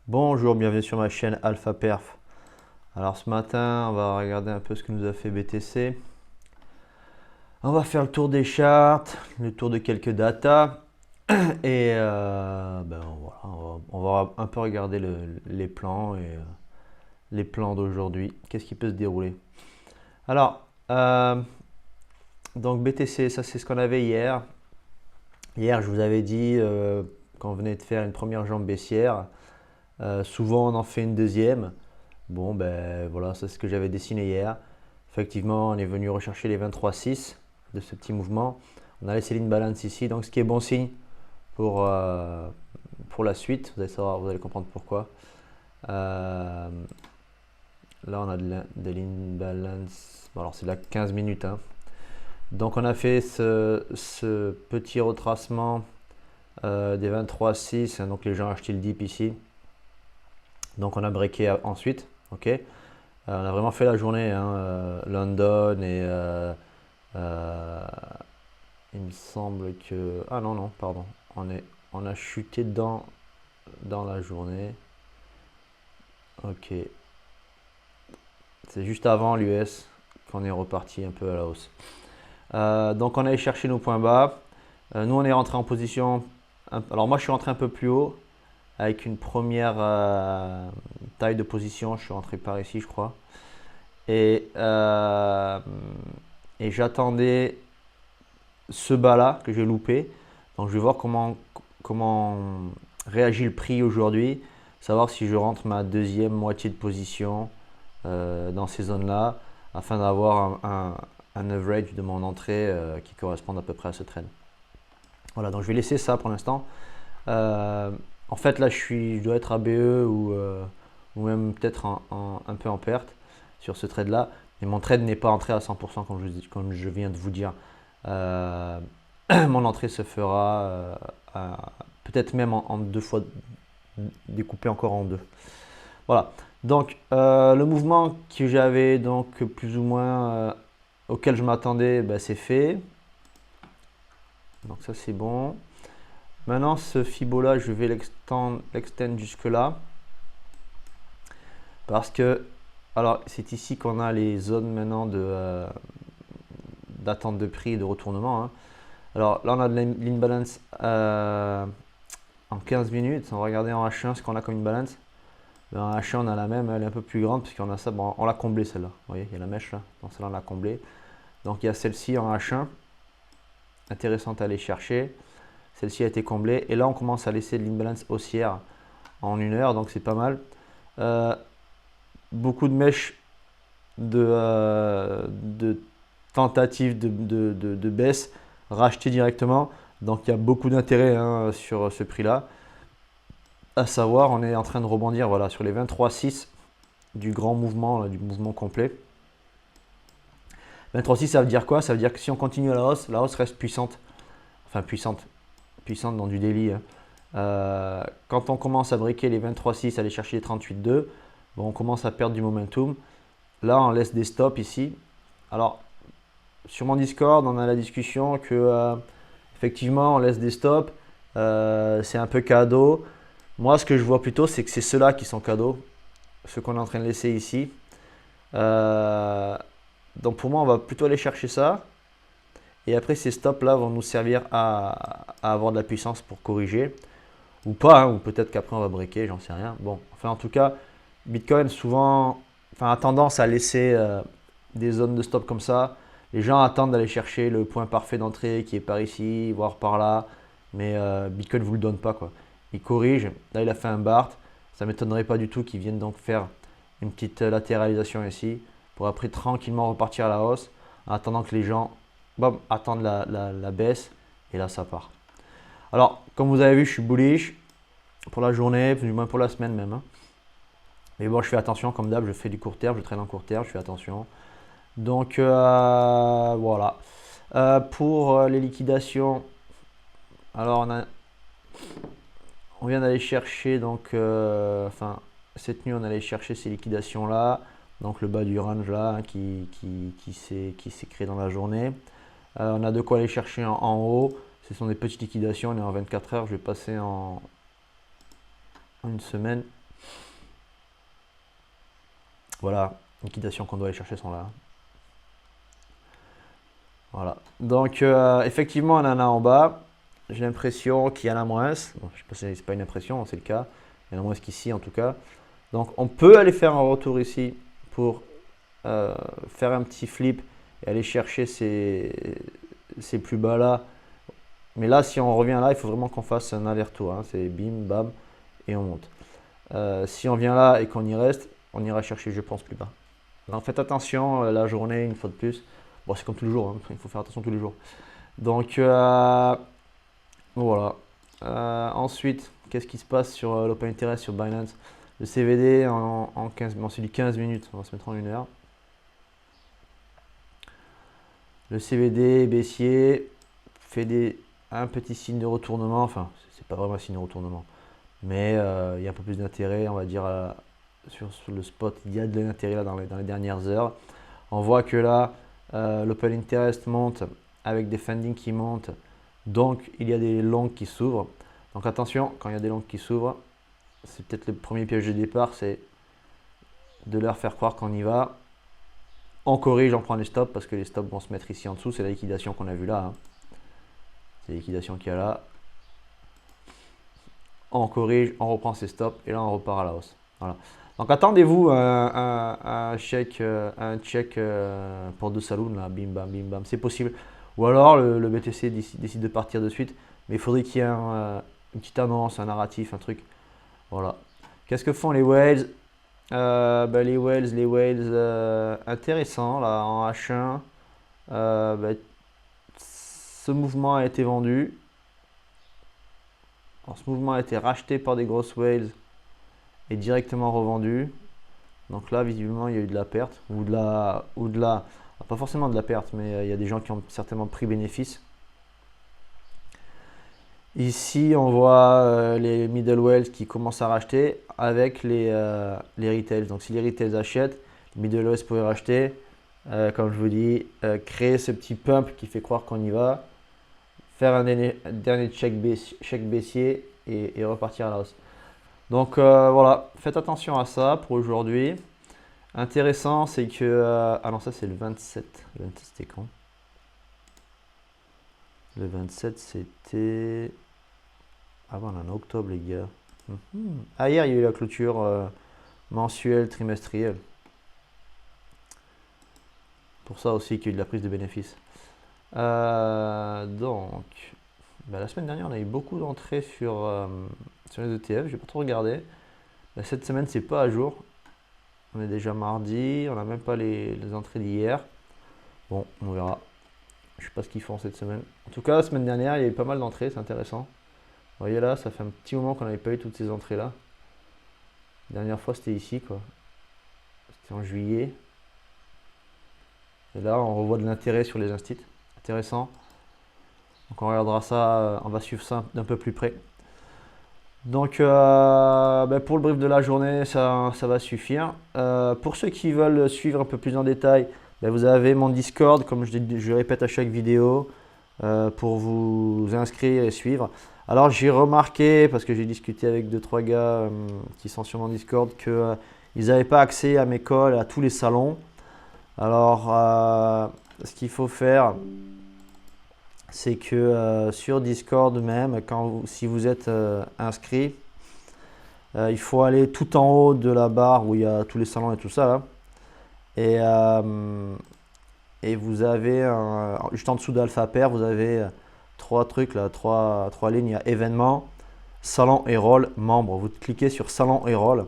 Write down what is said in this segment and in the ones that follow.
Bonjour, bienvenue sur ma chaîne Alpha Perf. Alors ce matin, on va regarder un peu ce que nous a fait BTC. On va faire le tour des charts, le tour de quelques datas et voilà, on va un peu regarder les plans et les plans d'aujourd'hui. Qu'est-ce qui peut se dérouler? Alors, donc BTC, ça c'est ce qu'on avait hier. Hier, je vous avais dit quand on venait de faire une première jambe baissière, souvent on en fait une deuxième. Bon, ben voilà, c'est ce que j'avais dessiné hier. Effectivement, on est venu rechercher les 23,6 de ce petit mouvement. On a laissé l'imbalance ici, donc ce qui est bon signe pour la suite. Vous allez savoir, vous allez comprendre pourquoi. Là, on a de l'imbalance. Bon, alors, c'est là 15 minutes. Hein. Donc, on a fait ce petit retracement des 23,6. Hein, donc, les gens ont acheté le dip ici. Donc, on a breaké ensuite. Ok. On a vraiment fait la journée, hein, London et il me semble que... Ah non, non, pardon. On a chuté dans la journée. Ok. C'est juste avant l'US qu'on est reparti un peu à la hausse. Donc on allait chercher nos points bas. Nous on est rentré en position... Alors moi je suis rentré un peu plus haut avec une première taille de position. Je suis rentré par ici je crois. Et, et j'attendais ce bas là que j'ai loupé. Donc je vais voir comment réagit le prix aujourd'hui. Savoir si je rentre ma deuxième moitié de position dans ces zones là afin d'avoir un average de mon entrée qui corresponde à peu près à ce trend. Voilà, donc je vais laisser ça pour l'instant. En fait là je dois être à BE ou même peut-être un peu en perte sur ce trade là. Et mon trade n'est pas entré à 100% comme je viens de vous dire. Mon entrée se fera peut-être même en deux fois, découpé encore en deux. Voilà. Donc le mouvement que j'avais donc plus ou moins auquel je m'attendais, ben, c'est fait. Donc ça c'est bon. Maintenant ce Fibo là, je vais l'extendre jusque là. Parce que, alors c'est ici qu'on a les zones maintenant d'attente de prix et de retournement. Hein. Alors là on a de l'imbalance en 15 minutes. On va regarder en H1 ce qu'on a comme imbalance. En H1 on a la même, elle est un peu plus grande puisqu'on a ça, bon, on l'a comblé celle-là. Vous voyez, il y a la mèche là, donc celle-là on l'a comblée. Donc il y a celle-ci en H1, intéressante à aller chercher. Celle-ci a été comblée et là on commence à laisser de l'imbalance haussière en 1 heure, donc c'est pas mal. Beaucoup de mèches de tentatives de baisse rachetées directement. Donc il y a beaucoup d'intérêt hein, sur ce prix-là. À savoir, on est en train de rebondir voilà, sur les 23,6 du grand mouvement, là, du mouvement complet. 23,6 ça veut dire quoi? Ça veut dire que si on continue à la hausse reste puissante. Enfin puissante dans du daily. Hein. Quand on commence à briquer les 23,6, aller chercher les 38,2, bon, on commence à perdre du momentum. Là, on laisse des stops ici. Alors, sur mon Discord, on a la discussion que effectivement, on laisse des stops. C'est un peu cadeau. Moi, ce que je vois plutôt, c'est que c'est ceux-là qui sont cadeaux. Ceux qu'on est en train de laisser ici. Donc pour moi, on va plutôt aller chercher ça. Et après, ces stops-là vont nous servir à avoir de la puissance pour corriger. Ou pas, hein, ou peut-être qu'après on va breaker, j'en sais rien. Bon, enfin en tout cas, Bitcoin souvent a tendance à laisser des zones de stop comme ça. Les gens attendent d'aller chercher le point parfait d'entrée qui est par ici, voire par là. Mais Bitcoin ne vous le donne pas. Quoi. Il corrige. Là, il a fait un BART. Ça ne m'étonnerait pas du tout qu'il vienne donc faire une petite latéralisation ici pour après tranquillement repartir à la hausse en attendant que les gens attendent la baisse. Et là, ça part. Alors, comme vous avez vu, je suis bullish pour la journée, du moins pour la semaine même. Hein. Mais bon, je fais attention, comme d'hab, je fais du court terme, je traîne en court terme, je fais attention. Donc, voilà. Pour les liquidations, alors on vient d'aller chercher, donc, enfin, cette nuit, on allait chercher ces liquidations-là. Donc, le bas du range là, hein, qui s'est créé dans la journée. On a de quoi aller chercher en haut. Ce sont des petites liquidations, on est en 24 heures, je vais passer en une semaine. Voilà, liquidations qu'on doit aller chercher sont là. Voilà. Donc, effectivement, on en a en bas. J'ai l'impression qu'il y en a moins. Bon, je sais pas si c'est pas une impression, c'est le cas. Il y en a moins qu'ici, en tout cas. Donc, on peut aller faire un retour ici pour faire un petit flip et aller chercher ces plus bas là. Mais là, si on revient là, il faut vraiment qu'on fasse un aller-retour, hein. C'est bim, bam, et on monte. Si on vient là et qu'on y reste, on ira chercher, je pense, plus bas. Donc faites attention, la journée, une fois de plus. Bon, c'est comme tous les jours, hein. Il faut faire attention tous les jours. Donc voilà. Ensuite, qu'est-ce qui se passe sur l'Open Interest sur Binance? Le CVD en 15, bon, c'est du 15 minutes, on va se mettre en 1 heure. Le CVD baissier fait un petit signe de retournement, enfin, c'est pas vraiment un signe de retournement, mais il y a un peu plus d'intérêt, on va dire, sur le spot. Il y a de l'intérêt là dans les dernières heures. On voit que là, l'Open Interest monte avec des funding qui montent, donc il y a des longs qui s'ouvrent. Donc attention, quand il y a des longs qui s'ouvrent, c'est peut-être le premier piège de départ, c'est de leur faire croire qu'on y va. On corrige, on prend les stops parce que les stops vont se mettre ici en dessous. C'est la liquidation qu'on a vue là, hein. C'est la liquidation qu'il y a là. On corrige, on reprend ses stops et là on repart à la hausse. Voilà. Donc attendez-vous un check pour 2 saloons là, bim bam, c'est possible. Ou alors le BTC décide de partir de suite, mais il faudrait qu'il y ait une petite annonce, un narratif, un truc. Voilà. Qu'est-ce que font les whales? Les whales intéressants là en H1. Ce mouvement a été vendu. Alors, ce mouvement a été racheté par des grosses whales et directement revendu. Donc là, visiblement, il y a eu de la perte pas forcément de la perte, mais il y a des gens qui ont certainement pris bénéfice. Ici, on voit les middle whales qui commencent à racheter avec les retails. Donc si les retails achètent, les middle whales pourraient racheter. Comme je vous dis, créer ce petit pump qui fait croire qu'on y va, faire un dernier check baissier et repartir à la hausse. Donc voilà, faites attention à ça pour aujourd'hui. Intéressant, c'est que... ah non, ça c'est le 27. Le 27 c'était quand? Le 27 c'était... Ah bon, on est en octobre les gars. Ah, hier il y a eu la clôture mensuelle, trimestrielle. Pour ça aussi qu'il y a eu de la prise de bénéfices. Donc, la semaine dernière, on a eu beaucoup d'entrées sur les ETF. Je n'ai pas trop regardé. Cette semaine, c'est pas à jour. On est déjà mardi. On n'a même pas les entrées d'hier. Bon, on verra. Je sais pas ce qu'ils font cette semaine. En tout cas, la semaine dernière, il y a eu pas mal d'entrées. C'est intéressant. Vous voyez là, ça fait un petit moment qu'on n'avait pas eu toutes ces entrées-là. La dernière fois, c'était ici, quoi. C'était en juillet. Et là, on revoit de l'intérêt sur les instituts. Intéressant. Donc on regardera ça, on va suivre ça d'un peu plus près. Donc pour le brief de la journée, ça va suffire. Pour ceux qui veulent suivre un peu plus en détail, vous avez mon Discord, comme je répète à chaque vidéo, pour vous inscrire et suivre. Alors j'ai remarqué, parce que j'ai discuté avec 2-3 gars qui sont sur mon Discord, qu'ils n'avaient pas accès à mes calls, à tous les salons. Alors ce qu'il faut faire, c'est que sur Discord même, si vous êtes inscrit, il faut aller tout en haut de la barre où il y a tous les salons et tout ça là. Et vous avez juste en dessous d'Alpha Pair, vous avez 3 trucs là, 3 lignes. Il y a événements, salon et rôle, membres. Vous cliquez sur salon et rôle.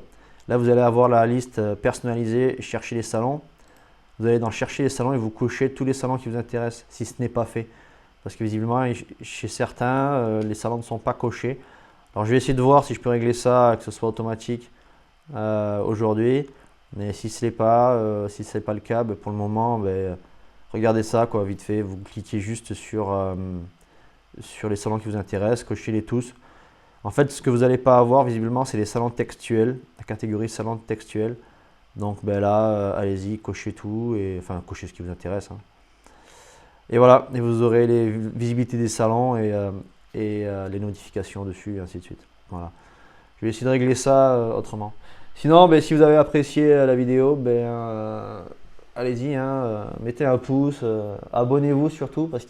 Là vous allez avoir la liste personnalisée, chercher les salons. Vous allez dans chercher les salons et vous cochez tous les salons qui vous intéressent si ce n'est pas fait. Parce que visiblement, chez certains, les salons ne sont pas cochés. Alors je vais essayer de voir si je peux régler ça, que ce soit automatique aujourd'hui. Mais si ce n'est pas, le cas, pour le moment, regardez ça quoi, vite fait. Vous cliquez juste sur les salons qui vous intéressent, cochez-les tous. En fait, ce que vous n'allez pas avoir visiblement, c'est les salons textuels, la catégorie salons textuels. Donc là, allez-y, cochez tout, enfin cochez ce qui vous intéresse, hein. Et voilà, et vous aurez les visibilités des salons et les notifications dessus, et ainsi de suite. Voilà. Je vais essayer de régler ça autrement. Sinon, ben, si vous avez apprécié la vidéo, allez-y, hein, mettez un pouce, abonnez-vous surtout parce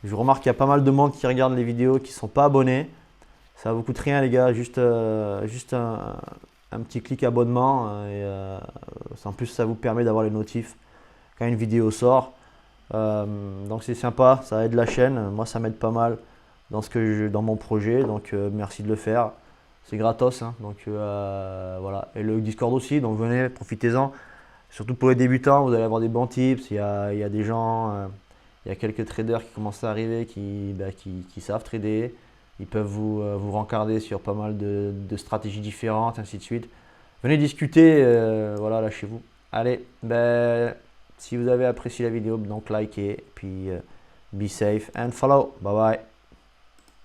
je remarque qu'il y a pas mal de monde qui regarde les vidéos qui ne sont pas abonnés. Ça vous coûte rien les gars, juste un petit clic abonnement en plus ça vous permet d'avoir les notifs quand une vidéo sort. Donc c'est sympa, ça aide la chaîne, moi ça m'aide pas mal dans mon projet, donc merci de le faire. C'est gratos, hein, donc voilà. Et le Discord aussi, donc venez, profitez-en. Surtout pour les débutants, vous allez avoir des bons tips. Il y a des gens, il y a quelques traders qui commencent à arriver qui savent trader. Ils peuvent vous rencarder sur pas mal de stratégies différentes, ainsi de suite. Venez discuter, voilà, lâchez-vous. Allez, si vous avez apprécié la vidéo, donc likez, puis be safe and follow. Bye bye.